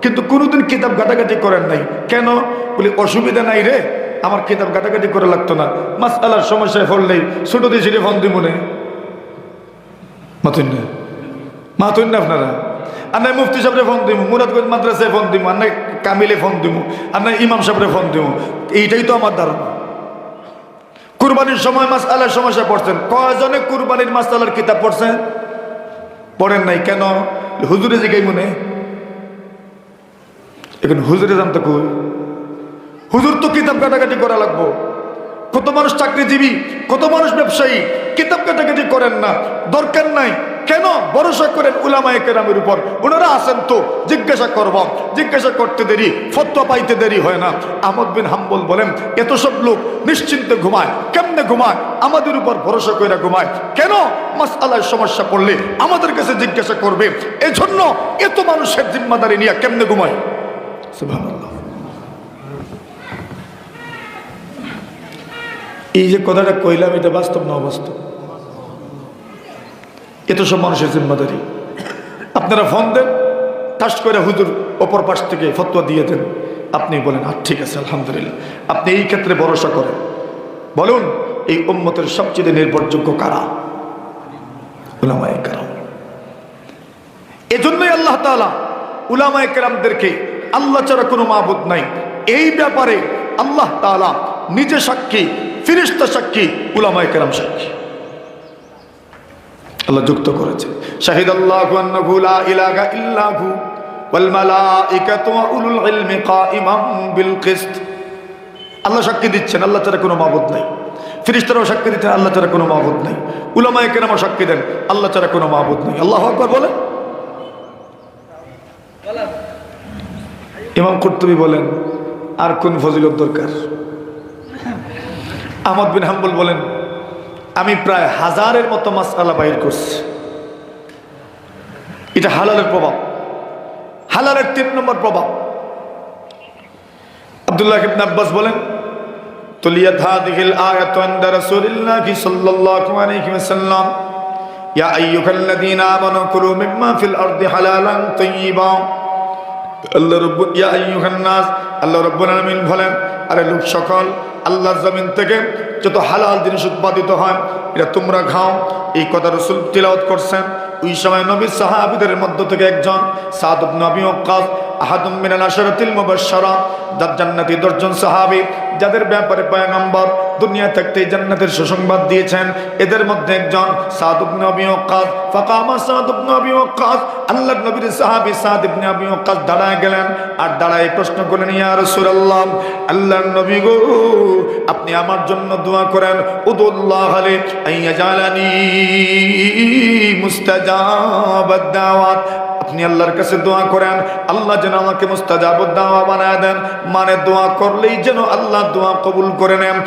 S1: কিন্তু কোনোদিন কিতাব ঘাটাঘাটি করেন নাই। কেন? বলি অসুবিধা নাই রে, আমার কিতাব ঘাটাঘাটি করে লাগতো না, মাসআলার সমস্যায় পড়লেই ছোট দিয়ে ছেড়ে ফোন দিব না। মাতুন না আপনারা? আর নাই মুফতি সাহেবরে ফোন দিব, মুরাদগঞ্জ মাদ্রাসায় ফোন দিব, আর নাই কামিলে ফোন দিব, আর নাই ইমাম সাহেবরে ফোন দিব। এইটাই তো আমার ধারণা। কুরবানির সময় মাসআলার সমস্যা পড়ছেন, কয়জনে কুরবানির মাসআলার কিতাব পড়ছেন? পড়েন নাই। কেন? হুজুরে জিগাই মনে, এখন হুজুরে জানতো কই? হুজুর তো কিতাব কাটাকাটি করা লাগবো। কত মানুষ চাকরিজীবী, কত মানুষ ব্যবসায়ী, কিতাব কাটাকাটি করেন না, দরকার নাই। কেন? ভরসা করেন উলামায়ে কেরামের উপর, ওনারা আছেন তো, জিজ্ঞাসা করব, জিজ্ঞাসা করতে দেরি, ফতোয়া পাইতে দেরি হয় না। আহমদ বিন হাম্বল বলেন, এত সব লোক নিশ্চিন্তে ঘুমায়, কেমনে ঘুমায়? আমাদের উপর ভরসা করে ঘুমায়। কেন? মাসআলার সমস্যা পড়লে আমাদের কাছে জিজ্ঞাসা করবে, এজন্য এত মানুষের জিম্মাদারি নিয়ে কেমনে ঘুমায়। সুবহানাল্লাহ। এই যে কথাটা কইলাম, এটা বাস্তব না অবাস্তব? এত সব মানুষের জিম্মাদারি। আপনারা ফোন দেন, টাস করে হুজুর অপর পাশ থেকে ফতোয়া দিয়ে দেন, আপনি বলেন ঠিক আছে আলহামদুলিল্লাহ। আপনি এই ক্ষেত্রে ভরসা করেন। বলুন, এই উম্মতের সবচেয়ে নির্ভরযোগ্য কারা? উলামায়ে কেরাম। এজন্যই আল্লাহ তাআলা উলামায়ে কেরামদেরকে আল্লাহ ছাড়া কোনো মাবুদ নাই, এই ব্যাপারে আল্লাহ তাআলা নিজে সাক্ষী, ফেরেশতা সাক্ষী, উলামায়ে কেরাম সাক্ষী। আল্লাহ যুক্ত করেছে, শাহিদাল্লাহু আন্নাহু লা ইলাহা ইল্লাহু ওয়াল মালাইকাতু ওয়া উলুল ইলমি কাইমান বিল কিসত। আল্লাহ সাক্ষী দিচ্ছেন আল্লাহ ছাড়া কোনো মাবুদ নাই। ফেরেশতারাও সাক্ষী দিচ্ছেন আল্লাহ ছাড়া কোনো মাবুদ নাই। উলামায়ে কেরামও সাক্ষী দেন আল্লাহ ছাড়া কোনো মাবুদ নাই। আল্লাহু আকবার বলেন। ইমাম কুরতুবী বলেন, আর কোন ফজিলত দরকার? আহমদ বিন হাম্বল বলেন, আমি প্রায় 1000-এর মতো মাসআলা বাইর করছি। এটা হালালের প্রভাব, হালালের 3 নম্বর প্রভাব। আব্দুল্লাহ ইবনে আব্বাস বলেন, তুলিয়াত হাদিহিল আয়াতু ইনদা রাসূলিল্লাহি সাল্লাল্লাহু আলাইহি ওয়াসাল্লাম, ইয়া আইয়ুহাল্লাযীনা আমানু কুলু মিম্মা ফিল আরদি হালালান তাইয়্যিবা। আল্লাহ রাব্বুল ইয়া আইয়ুহান নাস, আল্লাহ রাব্বুল আলামিন বলেন, আরে লোক সকল, আল্লাহর জমিন থেকে যত হালাল জিনিস উৎপাদিত হয় এটা তোমরা খাও। এই কথা রাসূল তিলাওয়াত করছেন। ওই সময় নবী সাহাবীদের মধ্য থেকে একজন সাদ ইবনে আবি ওয়াক্কাস, আহাদুম মিনাল আশরাতিল মুবাশশারা, জান্নাতি 10 জন সাহাবী যাদের ব্যাপারে পয়গম্বর দুনিয়া থাকতে জান্নাতের সুসংবাদ দিয়েছেন, এদের মধ্যে একজন সাদ ইবনে আবি ওয়াক্কাস। ফাকামা সাদ ইবনে আবি ওয়াক্কাস, আল্লাহর নবীর সাহাবী সাদ ইবনে আবি ওয়াক্কাস দাঁড়ায় গেলেন, আর দাঁড়ায় প্রশ্ন করলেন, ইয়া রাসূলুল্লাহ, আল্লাহর নবী গো, আপনি আমার জন্য দোয়া করেন, উদুল্লাহ আলাইহি আইয়াজালানি মুস্তাজাবাদ দাওয়াত। আপনি আল্লাহর কাছে দোয়া করেন আল্লাহ যেন আমাকে মুস্তাজাবুদ দাওয়া বানায় দেন, মানে দোয়া করলেই যেন আল্লাহ দোয়া কবুল করে নেন,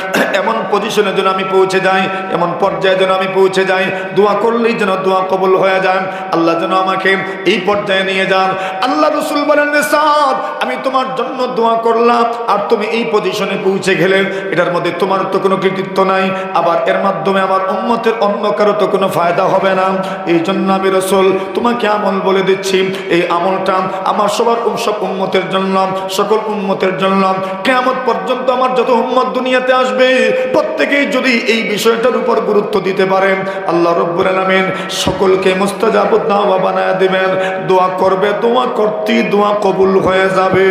S1: এমন পজিশনে যেন আমি পৌঁছে যাই, এমন পর্যায়ে যেন আমি পৌঁছে যাই, দোয়া করলেই যেন দোয়া কবুল হয়ে যায়। আল্লাহ যেন আমাকে এই পর্যায়ে নিয়ে যান। আল্লাহ রাসূল বলেন, সাদ, আমি তোমার জন্য দোয়া করলাম আর তুমি এই পজিশনে পৌঁছে গেলে, এটার মধ্যে তোমার তো কোনো কৃতিত্ব নাই, আবার এর মাধ্যমে আমার উম্মতের অন্য কারো তো কোনো ফায়দা হবে না। এই জন্য আমি রাসূল তোমাকে আমল বলে দিচ্ছি, এই আমলটা আমার সবার সব উম্মতের জন্য, সকল উম্মতের জন্য, কিয়ামত পর্যন্ত আমার যত উম্মত দুনিয়াতে আসবে প্রত্যেকেই যদি এই বিষয়টার উপর গুরুত্ব দিতে পারে, আল্লাহ রাব্বুল আলামিন সকলকে মুস্তাজাবুদ দাওয়া বানায়া দিবেন। দোয়া করবে, দোয়া করতেই দোয়া কবুল হয়ে যাবে।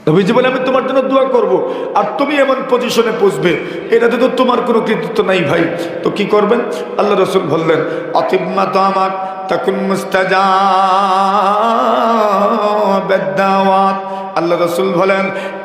S1: নবীজি বলে, আমি তোমার জন্য দোয়া করব আর তুমি এমন পজিশনে পৌঁছবে, এটাতে তো তোমার কোনো কৃতিত্ব নাই ভাই। তো কি করবেন? আল্লাহ রাসূল বললেন, আতিম্মা তামাক তাকুন মুস্তাজাবাদ দাওয়াত। আল্লাহ রাসূল বলেন,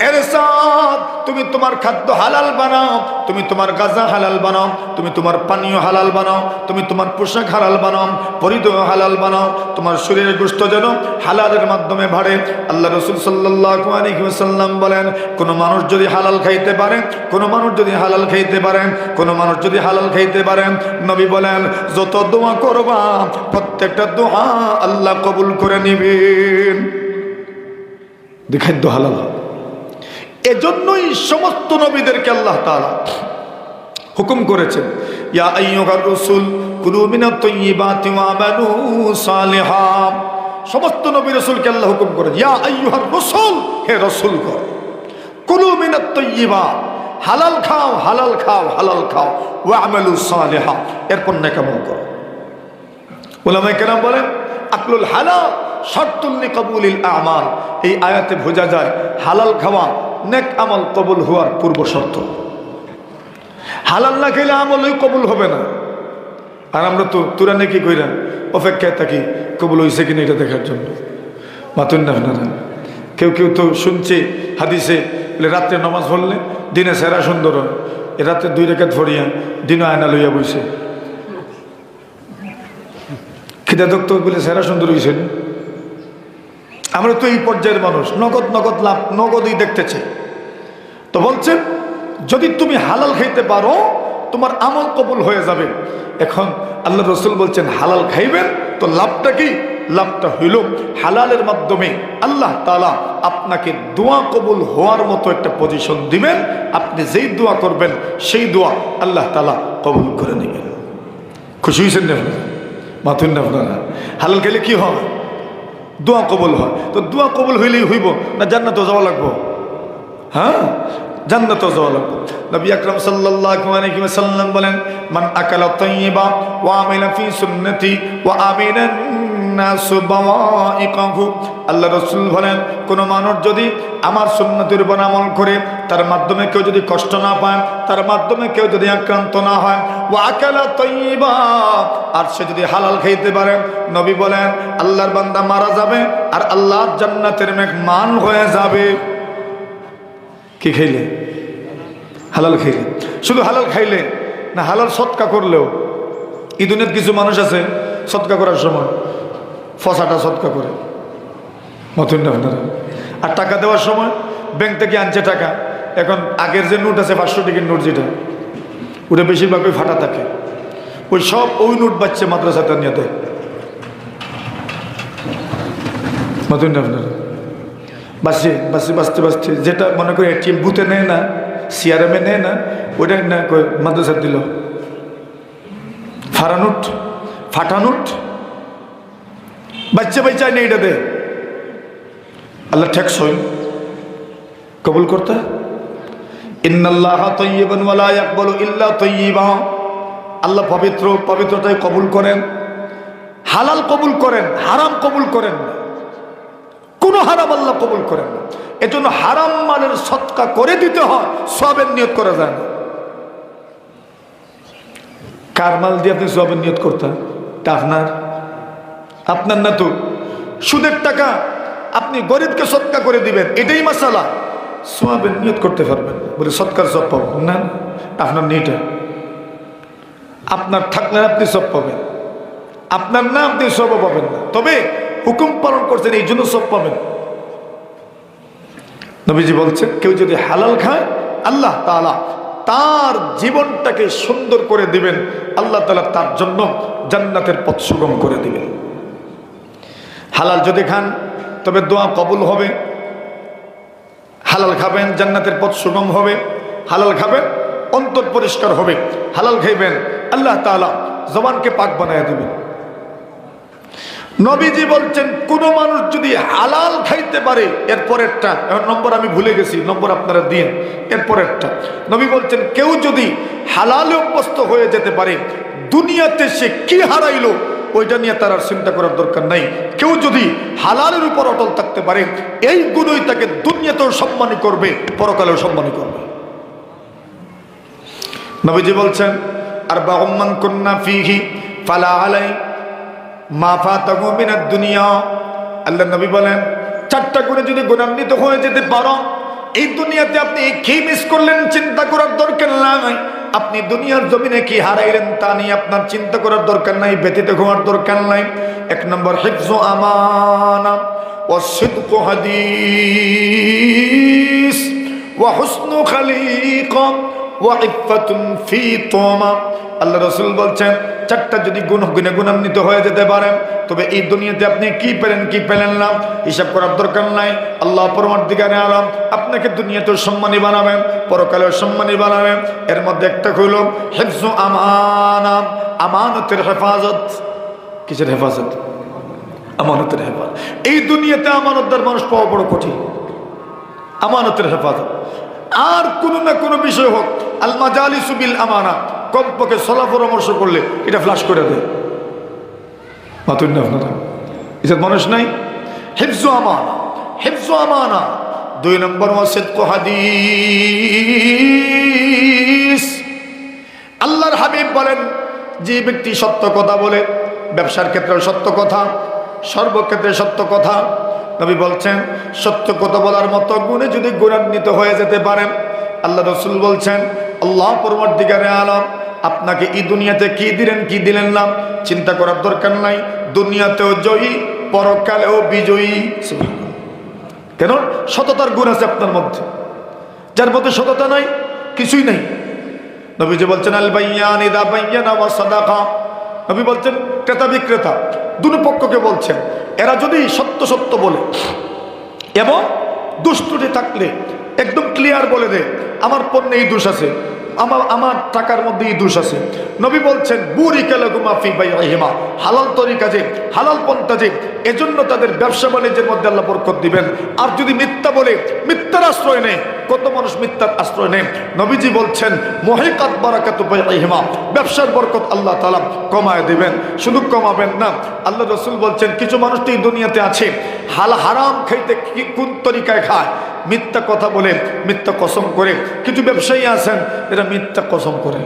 S1: ইরশাদ, তুমি তোমার খাদ্য হালাল বানাও, তুমি তোমার গাজা হালাল বানাও, তুমি তোমার পানীয় হালাল বানাও, তুমি তোমার পোশাক হালাল বানাও, পরিধেয় হালাল বানাও, তোমার শরীরের গোশত যেন হালালের মাধ্যমে বাড়ে। আল্লাহ রাসূল সাল্লাল্লাহু আলাইহি ওয়াসাল্লাম বলেন, কোন মানুষ যদি হালাল খাইতে পারে, কোন মানুষ যদি হালাল খাইতে পারে, কোন মানুষ যদি হালাল খাইতে পারে, নবী বলেন যত দোয়া করবা প্রত্যেকটা দোয়া আল্লাহ কবুল করে নেবেন। খাদ্য হালাল, এজন্যই সমস্ত নবীদেরকে আল্লাহ তাআলা হুকুম করেছেন, ইয়া আইয়ুহার রাসূল কুলু মিনাত তাইয়্যিবাতি ওয়া আমালু সালিহান। সমস্ত নবী রাসূলকে আল্লাহ হুকুম করেন, ইয়া আইয়ুহার রাসূল, হে রাসূল গণ, কুলু মিনাত তাইয়্যিবাত, হালাল খাও, হালাল খাও, হালাল খাও, ওয়া আমালু সালিহান, এরপর নেক আমল করো। উলামায়ে কেরাম বলেন, আকলুল হালাল শারতুল লিকাবুলিল আমাল। এই আয়াতে বোঝা যায় হালাল খাওয়া নেক আমল কবুল হওয়ার পূর্ব শর্ত। হালাল না খেলে আমলই কবুল হবে না। আর আমরা তো তুরা নাকি কইরা অপেক্ষায় থাকি কবুল হয়েছে কিনা এটা দেখার জন্য। মাতুন না আপনারা, কেউ কেউ তো শুনছে হাদিসে বলে রাত্রে নামাজ পড়লে দিনে সেরা সুন্দর হয়, এ রাত্রে 2 রাকাত পড়িয়া দিনে আয়না লইয়া বইছে, খিদা দক্ত বলে সেরা সুন্দর হয়েছে। আমরা তো এই পর্যায়ের মানুষ, নগদ নগদ লাভ নগদই দেখতেছে। তো বলছেন যদি তুমি হালাল খাইতে পারো তোমার আমল কবুল হয়ে যাবে। এখন আল্লাহ রাসূল বলছেন হালাল খাইবেন, তো লাভটা কি? লাভটা হইল হালালের মাধ্যমে আল্লাহ তাআলা আপনাকে দোয়া কবুল হওয়ার মতো একটা পজিশন দিবেন। আপনি যেই দোয়া করবেন সেই দোয়া আল্লাহ তাআলা কবুল করে নেবেন। খুশি হয়েছেন না মাথুন না আপনারা? হালাল খেলে কি হয়? দোয়া কবুল হয়। তো দোয়া কবুল হইলেই হইব না জান্নাতে যাওয়া লাগবো? হ্যাঁ, জান্নাতে যাওয়া লাগবে। নবী আকরাম সাল্লাল্লাহু আলাইহি ওয়াসাল্লাম বলেন, মান আকালা তাইয়্যিবা ওয়া আমিলা ফি সুন্নতি ওয়া আমিনান নাস বাওয়াইকাহু। আল্লাহ রাসূল বলেন, কোন মানুষ যদি আমার সুন্নতের উপর আমল করে, তার মাধ্যমে কেউ যদি কষ্ট না পায়, তার মাধ্যমে কেউ যদি আক্রান্ত না হয়, ওয়া আকালা তাইয়্যিবা, আর সে যদি হালাল খাইতে পারে, নবী বলেন আল্লাহর বান্দা মারা যাবে আর আল্লাহ জান্নাতের মেহমান হয়ে যাবে। কি খাইলে? হালাল খাইলে। শুধু হালাল খাইলে না, হালাল সৎকা করলেও। এই দুনিয়ার কিছু মানুষ আছে সৎকা করার সময় ফসাটা সৎকা করে, মতন না আপনারা। আর টাকা দেওয়ার সময় ব্যাংক থেকে আনছে টাকা, এখন আগের যে নোট আছে 500 টাকার নোট, যেটা ওটা বেশিরভাগ ওই ফাটা থাকে, ওই সব ওই নোট বাচ্চা মাদ্রাসাতে নিয়ে দেয়, মতন না আপনারা। বাঁচে বাঁচতে বাঁচতে বাঁচতে যেটা মনে করে এটিএম বুথে নেয় না, সিআরএমে নেয় না, ওইটা না মাদ্রাসা দিল ফারানুট ফাটানুট, বাচ্চা বাচ্চা নেই এটা দে। আল্লাহ ঠেকস কবুল করতে, ইন্নাল্লাহা তাইয়্যিবুন ওয়া লা ইয়াকবালু ইল্লা তাইয়্যিবা। আল্লাহ পবিত্র, পবিত্রতাই কবুল করেন, হালাল কবুল করেন, হারাম কবুল করেন না। কোন হারাম আল্লাহ কবুল করেন না। এজন্য হারাম মালের সদকা করে দিতে হয়, সওয়াবের নিয়ত করা যায় না। কার মাল দিয়ে আপনি সওয়াবের নিয়ত করতেন? তা আপনার না তো। সুদের টাকা আপনি গরিবকে সদকা করে দিবেন, এটাই মাসালা। সওয়াবের নিয়ত করতে পারবেন বলে সদকার সব পাবেন না, আপনার নিটা আপনার থাকলে আপনি সব পাবেন, আপনার না আপনি সব পাবেন না। তবে হুকুম পালন করছেন এই জন্য সব পাবেন। নবীজি বলছেন কেউ যদি হালাল খায় আল্লাহ তাআলা তার জীবনটাকে সুন্দর করে দিবেন, আল্লাহ তাআলা তার জন্য জান্নাতের পথ সুগম করে দিবেন। হালাল যদি খান তবে দোয়া কবুল হবে। হালাল খাবেন জান্নাতের পথ সুগম হবে। হালাল খাবেন অন্তর পরিষ্কার হবে। হালাল খাইবেন আল্লাহ তাআলা জবানকে পাক বানায় দিবেন। নবীজি বলছেন কোন মানুষ যদি হালাল খাইতে পারে, এরপরেরটা নম্বর আমি ভুলে গেছি, নম্বর আপনারা দিন। এরপরেরটা নবী বলছেন কেউ যদি হালালে অভ্যস্ত হয়ে যেতে পারে, দুনিয়াতে সে কি হারাইলো ওইটা নিয়ে তার আর চিন্তা করার দরকার নাই। কেউ যদি হালালের উপর অটল থাকতে পারে, এই গুণই তাকে দুনিয়াতেও সম্মানী করবে, পরকালেও সম্মানী করবে। নবীজি বলছেন আরবাউম মান কুন্না ফীহি ফালা আলাই মা ফাতাহু মিনাদ দুনিয়া। আল্লাহ নবী বলেন চারটা গুণে যদি গুণান্বিত হয়ে যেতে পারো, এই দুনিয়াতে আপনি কি মিস করলেন চিন্তা করার দরকার নাই। আপনি দুনিয়ার জমিনে কি হারাইলেন তা নিয়ে আপনার চিন্তা করার দরকার নাই, ব্যতীত হওয়ার দরকার নাই। এক নম্বর হিফজু আমানা ওয়া সিদকু হাদিস ওয়া হুসনু খালিকা ওয়া ইফাতুন ফি তুমা। আল্লাহ রাসূল বলছেন চারটা যদি গুণে গুণান্বিত হয়ে যেতে পারেন, তবে এই দুনিয়াতে আপনি কি পেলেন কি পেলেন না হিসাব করার দরকার নাই। আল্লাহ পরমার্থিকারে আলম আপনাকে দুনিয়াতেও সম্মানী বানাবেন, পরকালেও সম্মানী বানাবেন। এর মধ্যে একটা হলো হিফজু আমানা, আমানতের হেফাজত। কিসের হেফাজত? আমানতের হেফাজত। এই দুনিয়াতে আমানতদার মানুষ পাওয়া বড় কঠিন। আমানতের হেফাজত। আর কোনো না কোনো বিষয় হোক, আল মাজালিসু বিল আমানা, কমপক্ষে সলা পরামর্শ করলে এটা ফ্লাশ করে দেয়। মাতুন না আপনারা, এসব মানুষ নাই। হিফজু আমানা, হিফজু আমানা। দুই নম্বর সিদকু হাদিস। আল্লাহর হাবিব বলেন, যে ব্যক্তি সত্য কথা বলে, ব্যবসার ক্ষেত্রে সত্য কথা, সর্বক্ষেত্রে সত্য কথা। নবী বলছেন সত্য কথা বলার মতো গুণে যদি গুণান্বিত হয়ে যেতে পারেন, আল্লাহ রাসূল বলছেন আল্লাহ পরমার্থিকারে আলম আপনাকে এই দুনিয়াতে কি দিলেন কি দিলেন না চিন্তা করার দরকার নাই। দুনিয়াতেও জয়ী, পরকালেও বিজয়ী। কেন? সততার গুণ আছে আপনার মধ্যে। যার মধ্যে সততা নাই, কিছুই নাই। নবীজি বলছেন আল বাইয়ান ইদা বাইয়ানা ওয়া সাদাকা। নবী বলছেন ক্রেতা বিক্রেতা দুটো পক্ষকে বলছেন, এরা যদি সত্য সত্য বলে এবং দুষ্টুটি থাকলে একদম ক্লিয়ার বলে দেয় আমার পণ্যে এই দোষ আছে, আমার টাকার মধ্যে এই দোষ আছে। নবী বলছেন বুরিকা লাহুমা ফি বাইইহিমা, হালাল তরিকা যে, হালাল পন্থা যে, এজন্য তাদের ব্যবসা বাণিজ্যের মধ্যে আল্লাহ বরকত দিবেন। আর যদি মিথ্যা বলে, মিথ্যার আশ্রয় নেয়, কত মানুষ মিথ্যার আশ্রয় নেয়, নবীজি বলছেন মুহিকাত বারাকাতু বাইইহিমা, ব্যবসার বরকত আল্লাহ তাআলা কমায় দিবেন। শুধু কমাবেন না, আল্লাহ রাসূল বলছেন কিছু মানুষ তো এই দুনিয়াতে আছে হারাম খাইতে কোন তরিকায় খায়, মিথ্যা কথা বলে, মিথ্যা কসম করে। কিছু ব্যবসায়ী আছেন এরা মিথ্যা কসম করে।